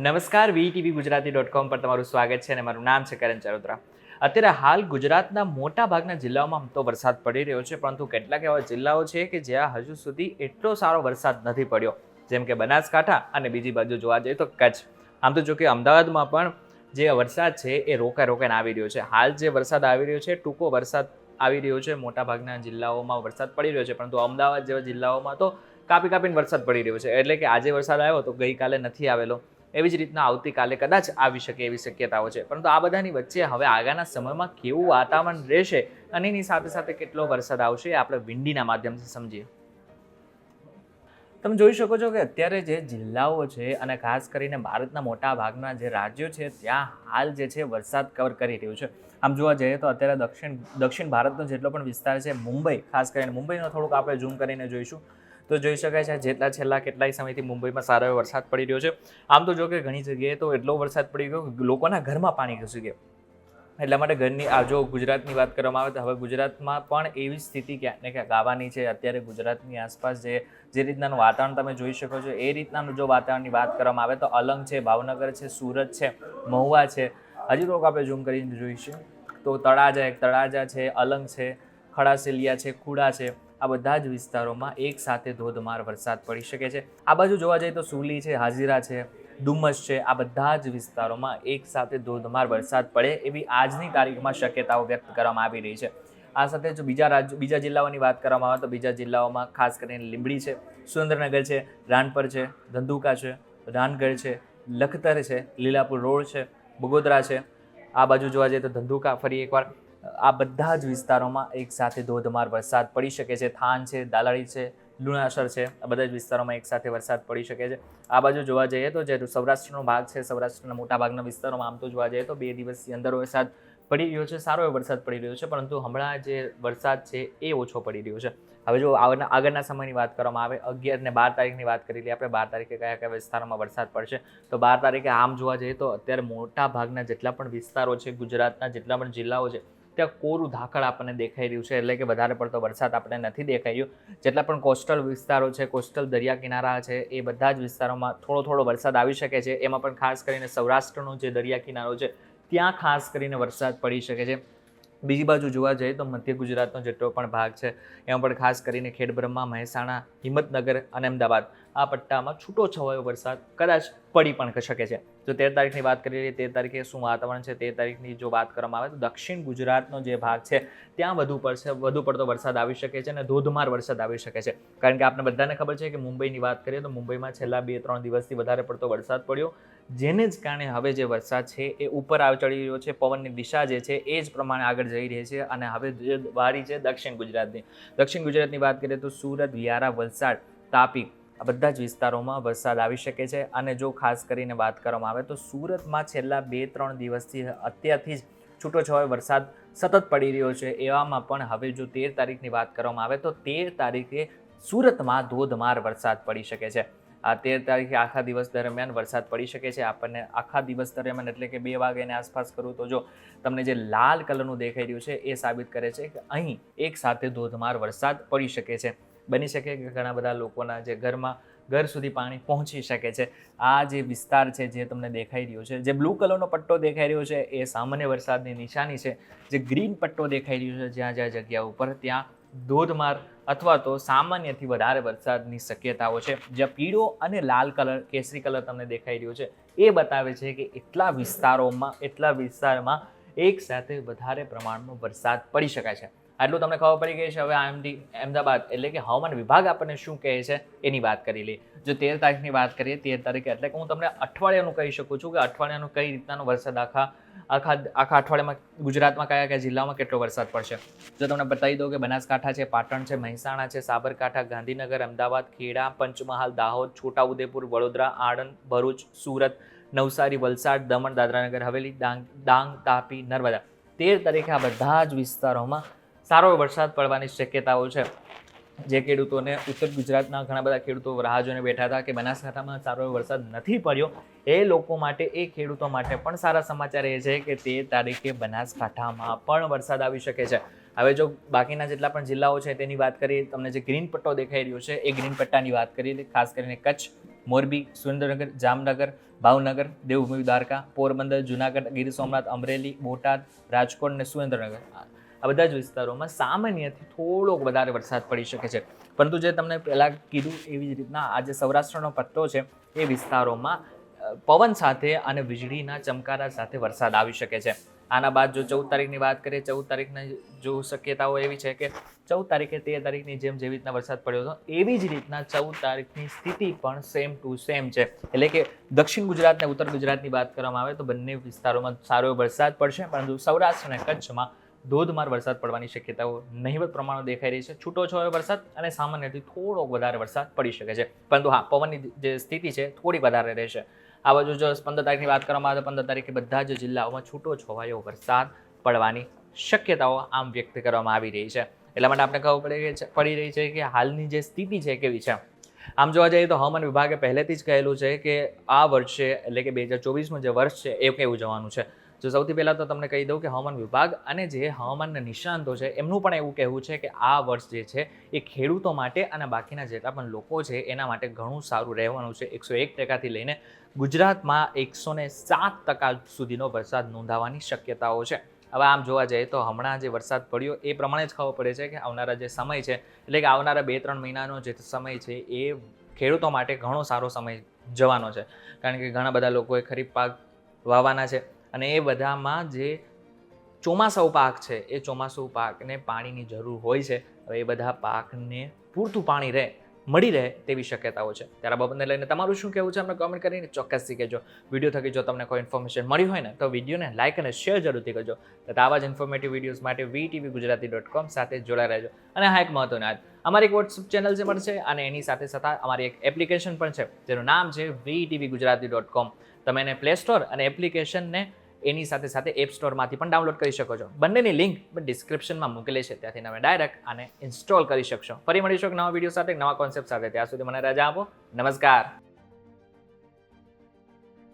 નમસ્કાર, વીટીવી ગુજરાતી.com પર તમારું સ્વાગત છે અને મારું નામ છે કરણ ચરોતરા. અત્યારે હાલ ગુજરાતના મોટા ભાગના જિલ્લાઓમાં તો વરસાદ પડી રહ્યો છે, પરંતુ કેટલાક એવા જિલ્લાઓ છે કે જ્યાં હજુ સુધી એટલો સારો વરસાદ નથી પડ્યો, જેમ કે બનાસકાંઠા અને બીજી બાજુ જોવા જઈએ તો કચ્છ. આમ તો જો કે અમદાવાદમાં પણ જે વરસાદ છે એ રોકાઈને આવી રહ્યો છે. હાલ જે વરસાદ આવી રહ્યો છે, ટૂંકો વરસાદ આવી રહ્યો છે, મોટા ભાગના જિલ્લાઓમાં વરસાદ પડી રહ્યો છે, પરંતુ અમદાવાદ જેવા જિલ્લાઓમાં તો કાપીને વરસાદ પડી રહ્યો છે. એટલે કે આજે વરસાદ આવ્યો તો ગઈકાલે નથી આવેલો, એવી જ રીતના આવતીકાલે કદાચ આવી શકે એવી શક્યતાઓ છે. પરંતુ આ બધાની વચ્ચે હવે આગળના સમયમાં કેવું વાતાવરણ રહેશે અને એની સાથે સાથે કેટલો વરસાદ આવશે એ આપણે વિંડીના માધ્યમથી સમજીએ. તમે જોઈ શકો છો કે અત્યારે જે જિલ્લાઓ છે અને ખાસ કરીને ભારતના મોટા ભાગના જે રાજ્યો છે ત્યાં હાલ જે છે વરસાદ કવર કરી રહ્યું છે. આમ જોવા જઈએ તો અત્યારે દક્ષિણ ભારતનો જેટલો પણ વિસ્તાર છે, મુંબઈ ખાસ કરીને મુંબઈનો થોડુંક આપણે ઝૂમ કરીને જોઈશું તો જોઈ શકાય છે જેટલા છેલ્લા કેટલાય સમયથી મુંબઈમાં સારો એવો વરસાદ પડી રહ્યો છે. આમ તો જો કે ઘણી જગ્યાએ તો એટલો વરસાદ પડી ગયો કે લોકોના ઘરમાં પાણી ઘૂસી ગયા. એટલા માટે ઘરની જો ગુજરાતની વાત કરવામાં આવે તો હવે ગુજરાતમાં પણ એવી સ્થિતિ ક્યાંક ને ક્યાંક આવવાની છે. અત્યારે ગુજરાતની આસપાસ જે રીતનાનું વાતાવરણ તમે જોઈ શકો છો એ રીતનાનું જો વાતાવરણની વાત કરવામાં આવે તો અલંગ છે, ભાવનગર છે, સુરત છે, મહુવા છે, હજી તો આપણે ઝૂમ કરીને જોઈશું તો તળાજા છે, અલંગ છે, ખડાસેલિયા છે, ખુડા છે, આ બધા જ વિસ્તારોમાં એક સાથે ધોધમાર વરસાદ પડી શકે છે. આ બાજુ જોવા જઈએ તો સુલી છે, હાજીરા છે, ડુમસ છે, આ બધા જ વિસ્તારોમાં એક સાથે ધોધમાર વરસાદ પડે એવી આજની તારીખમાં શક્યતાઓ વ્યક્ત કરવામાં આવી રહી છે. આ સાથે જો બીજા જિલ્લાઓની વાત કરવામાં આવે તો બીજા જિલ્લાઓમાં ખાસ કરીને લીંબડી છે, સુરેન્દ્રનગર છે, રાણપર છે, ધંધુકા છે, રાનગઢ છે, લખતર છે, લીલાપુર રોડ છે, બગોદરા છે. આ બાજુ જોવા જઈએ તો ધંધુકા ફરી એકવાર આ બધા જ વિસ્તારોમાં એક સાથે ધોધમાર વરસાદ પડી શકે છે. થાન છે, દાલાળી છે, લુણાસર છે, આ બધા જ વિસ્તારોમાં એક સાથે વરસાદ પડી શકે છે. આ બાજુ જોવા જઈએ તો જે સૌરાષ્ટ્રનો ભાગ છે, સૌરાષ્ટ્રના મોટા ભાગના વિસ્તારોમાં આમ તો જોવા જઈએ તો 2 દિવસની અંદર વરસાદ પડી રહ્યો છે, સારો એવો વરસાદ પડી રહ્યો છે, પરંતુ હમણાં જે વરસાદ છે એ ઓછો પડી રહ્યો છે. હવે જો આગળના સમયની વાત કરવામાં આવે 11 અને 12 તારીખની વાત કરી લઈએ આપણે. 12 તારીખે કયા કયા વિસ્તારોમાં વરસાદ પડશે તો 12 તારીખે આમ જોવા જઈએ તો અત્યારે મોટા ભાગના જેટલા પણ વિસ્તારો છે, ગુજરાતના જેટલા પણ જિલ્લાઓ છે ત્યાં કોરું ધાકડ આપણને દેખાઈ રહ્યું છે. એટલે કે વધારે પડતો વરસાદ આપણને નથી દેખાઈ રહ્યો. જેટલા પણ કોસ્ટલ વિસ્તારો છે, કોસ્ટલ દરિયા કિનારા છે, એ બધા જ વિસ્તારોમાં થોડો વરસાદ આવી શકે છે. એમાં પણ ખાસ કરીને સૌરાષ્ટ્રનો જે દરિયા કિનારો છે ત્યાં ખાસ કરીને વરસાદ પડી શકે છે. બીજી બાજુ જોવા જઈએ તો મધ્ય ગુજરાતનો જેટલો પણ ભાગ છે એમાં પણ ખાસ કરીને ખેડબ્રહ્મા, મહેસાણા, હિંમતનગર અને અમદાવાદ આ પટ્ટામાં છૂટો છવાયો વરસાદ કદાચ પડી પણ શકે છે. જો 13 તારીખની વાત કરી લઈએ, 13 તારીખે શું વાતાવરણ છે, 13 તારીખની જો વાત કરવામાં આવે તો દક્ષિણ ગુજરાતનો જે ભાગ છે ત્યાં વધુ પડતો વરસાદ આવી શકે છે અને ધોધમાર વરસાદ આવી શકે છે. કારણ કે આપણે બધાને ખબર છે કે મુંબઈની વાત કરીએ તો મુંબઈમાં છેલ્લા 2-3 દિવસથી વધારે પડતો વરસાદ પડ્યો, જેને જ કારણે હવે જે વરસાદ છે એ ઉપર ચડી રહ્યો છે. પવનની દિશા જે છે એ જ પ્રમાણે આગળ જઈ રહી છે અને હવે જે વારી છે દક્ષિણ ગુજરાતની વાત કરીએ તો સુરત, વ્યારા, વલસાડ, તાપી આ બધા જ વિસ્તારોમાં વરસાદ આવી શકે છે. અને જો ખાસ કરીને વાત કરવામાં આવે તો સુરતમાં છેલ્લા 2-3 દિવસથી અત્યારથી જ છૂટોછવાયો વરસાદ સતત પડી રહ્યો છે. એવામાં પણ હવે જો 13 તારીખની વાત કરવામાં આવે તો 13 તારીખે સુરતમાં ધોધમાર વરસાદ પડી શકે છે. આ 13 તારીખે આખા દિવસ દરમિયાન વરસાદ પડી શકે છે. આપણને આખા દિવસ દરમિયાન એટલે કે 2 વાગ્યાની આસપાસ કરું તો જો તમને જે લાલ કલરનું દેખાઈ રહ્યું છે એ સાબિત કરે છે કે અહીં એક સાથે ધોધમાર વરસાદ પડી શકે છે. બની શકે કે ઘણા બધા લોકોના જે ઘર સુધી પાણી પહોંચી શકે છે. આ જે વિસ્તાર છે જે તમને દેખાઈ રહ્યો છે, જે બ્લુ કલરનો પટ્ટો દેખાઈ રહ્યો છે એ સામાન્ય વરસાદની નિશાની છે. જે ગ્રીન પટ્ટો દેખાઈ રહ્યો છે જ્યાં જગ્યા ઉપર ત્યાં ધોધમાર અથવા તો સામાન્યથી વધારે વરસાદની શક્યતાઓ છે. જ્યાં પીળો અને લાલ કલર, કેસરી કલર તમને દેખાઈ રહ્યો છે એ બતાવે છે કે એટલા વિસ્તારમાં એક સાથે વધારે પ્રમાણમાં વરસાદ પડી શકાય છે. આટલું તમને ખબર પડી ગઈ છે. હવે અમદાવાદ એટલે કે હવામાન વિભાગ આપણને શું કહે છે એની વાત કરી લઈએ. જો 13 તારીખની વાત કરીએ, 13 તારીખે એટલે કે હું તમને અઠવાડિયાનું કહી શકું છું કે અઠવાડિયાનું કઈ રીતનાનો વરસાદ આખા અઠવાડિયામાં ગુજરાતમાં કયા જિલ્લામાં કેટલો વરસાદ પડશે. જો તમને બતાવી દઉં કે બનાસકાંઠા છે, પાટણ છે, મહેસાણા છે, સાબરકાંઠા, ગાંધીનગર, અમદાવાદ, ખેડા, પંચમહાલ, દાહોદ, છોટાઉદેપુર, વડોદરા, આણંદ, ભરૂચ, સુરત, નવસારી, વલસાડ, દમણ, દાદરાનગર હવેલી, ડાંગ, તાપી, નર્મદા 13 તારીખે આ બધા જ વિસ્તારોમાં સારો વરસાદ પડવાની શક્યતાઓ છે. જે ખેડૂતોને ઉત્તર ગુજરાતના ઘણા બધા ખેડૂતો રાહ જોઈને બેઠા હતા કે બનાસકાંઠામાં સારો વરસાદ નથી પડ્યો, એ લોકો માટે, એ ખેડૂતો માટે પણ સારા સમાચાર એ છે કે 13 તારીખે બનાસકાંઠામાં પણ વરસાદ આવી શકે છે. હવે જો બાકીના જેટલા પણ જિલ્લાઓ છે તેની વાત કરીએ, તમને જે ગ્રીન પટ્ટો દેખાઈ રહ્યો છે એ ગ્રીન પટ્ટાની વાત કરીએ, ખાસ કરીને કચ્છ, મોરબી, સુરેન્દ્રનગર, જામનગર, ભાવનગર, દેવભૂમિ દ્વારકા, પોરબંદર, જુનાગઢ, ગીર સોમનાથ, અમરેલી, બોટાદ, રાજકોટ અને સુરેન્દ્રનગર આ બધા જ વિસ્તારોમાં સામાન્યથી થોડોક વધારે વરસાદ પડી શકે છે. પરંતુ જે તમને પહેલાં કીધું એવી જ રીતના આ જે સૌરાષ્ટ્રનો પટ્ટો છે એ વિસ્તારોમાં પવન સાથે અને વીજળીના ચમકારા સાથે વરસાદ આવી શકે છે. આના બાદ જો 14 તારીખની વાત કરીએ, 14 તારીખની જો શક્યતાઓ એવી છે કે 14 તારીખે 13 તારીખની જેવી રીતના વરસાદ પડ્યો હતો એવી જ રીતના 14 તારીખની સ્થિતિ પણ સેમ ટુ સેમ છે. એટલે કે દક્ષિણ ગુજરાત અને ઉત્તર ગુજરાતની વાત કરવામાં આવે તો બંને વિસ્તારોમાં સારો વરસાદ પડશે, પરંતુ સૌરાષ્ટ્ર અને કચ્છમાં ધોધમાર વરસાદ પડવાની શક્યતાઓ નહિવત પ્રમાણમાં દેખાઈ રહી છે. છૂટો છવાયો વરસાદ અને સામાન્યથી થોડોક વધારે વરસાદ પડી શકે છે, પરંતુ હા, પવનની જે સ્થિતિ છે થોડી વધારે રહેશે. આ બાજુ જો 15 તારીખની વાત કરવામાં આવે તો 15 તારીખે બધા જ જિલ્લાઓમાં છૂટો છવાયો વરસાદ પડવાની શક્યતાઓ આમ વ્યક્ત કરવામાં આવી રહી છે. એટલા માટે આપણે ખબર પડી રહી છે કે હાલની જે સ્થિતિ છે કેવી છે. આમ જોવા જઈએ તો હવામાન વિભાગે પહેલેથી જ કહેલું છે કે આ વર્ષે એટલે કે 2024નું જે વર્ષ છે એ કેવું જવાનું છે. જો સૌથી પહેલાં તો તમને કહી દઉં કે હવામાન વિભાગ અને જે હવામાનના નિષ્ણાંતો છે એમનું પણ એવું કહેવું છે કે આ વર્ષ જે છે એ ખેડૂતો માટે અને બાકીના જેટલા પણ લોકો છે એના માટે ઘણું સારું રહેવાનું છે. 101% લઈને ગુજરાતમાં 107% સુધીનો વરસાદ નોંધાવાની શક્યતાઓ છે. હવે આમ જોવા જઈએ તો હમણાં જે વરસાદ પડ્યો એ પ્રમાણે જ ખબર પડે છે કે આવનારા જે સમય છે એટલે કે આવનારા 2-3 મહિનાનો જે સમય છે એ ખેડૂતો માટે ઘણો સારો સમય જવાનો છે. કારણ કે ઘણા બધા લોકોએ ખરીફ પાક વાવવાના છે અને એ બધામાં જે ચોમાસું પાક છે એ ચોમાસું પાકને પાણીની જરૂર હોય છે. હવે એ બધા પાકને પૂરતું પાણી મળી રહે તેવી શક્યતાઓ છે. ત્યારે આ બાબતને લઈને તમારું શું કહેવું છે અમને કમેન્ટ કરીને ચોક્કસથી કહેજો. વિડીયો થકી જો તમને કોઈ ઇન્ફોર્મેશન મળી હોય ને તો વિડીયોને લાઇક અને શેર જરૂરથી કરજો. તથા આવા જ ઇન્ફોર્મેટિવ વિડીયોઝ માટે VTVGujarati.com સાથે જોડાઈ રહેજો. અને હા, એક મહત્વની વાત, અમારી એક વોટ્સઅપ ચેનલ જે પણ છે અને એની સાથે સાથે અમારી એક એપ્લિકેશન પણ છે જેનું નામ છે VTVGujarati.com. તમે એને પ્લે સ્ટોર અને એપ્લિકેશનને એની સાથે સાથે એપ સ્ટોરમાંથી પણ ડાઉનલોડ કરી શકો છો. બંનેની લિંક ડિસ્ક્રિપ્શનમાં મૂકેલી છે, ત્યાંથી તમે ડાયરેક્ટ આને ઇન્સ્ટોલ કરી શકશો. ફરી મળીશું એક નવા વિડીયો સાથે, નવા કોન્સેપ્ટ સાથે. ત્યાં સુધી મને રજા આપો. નમસ્કાર.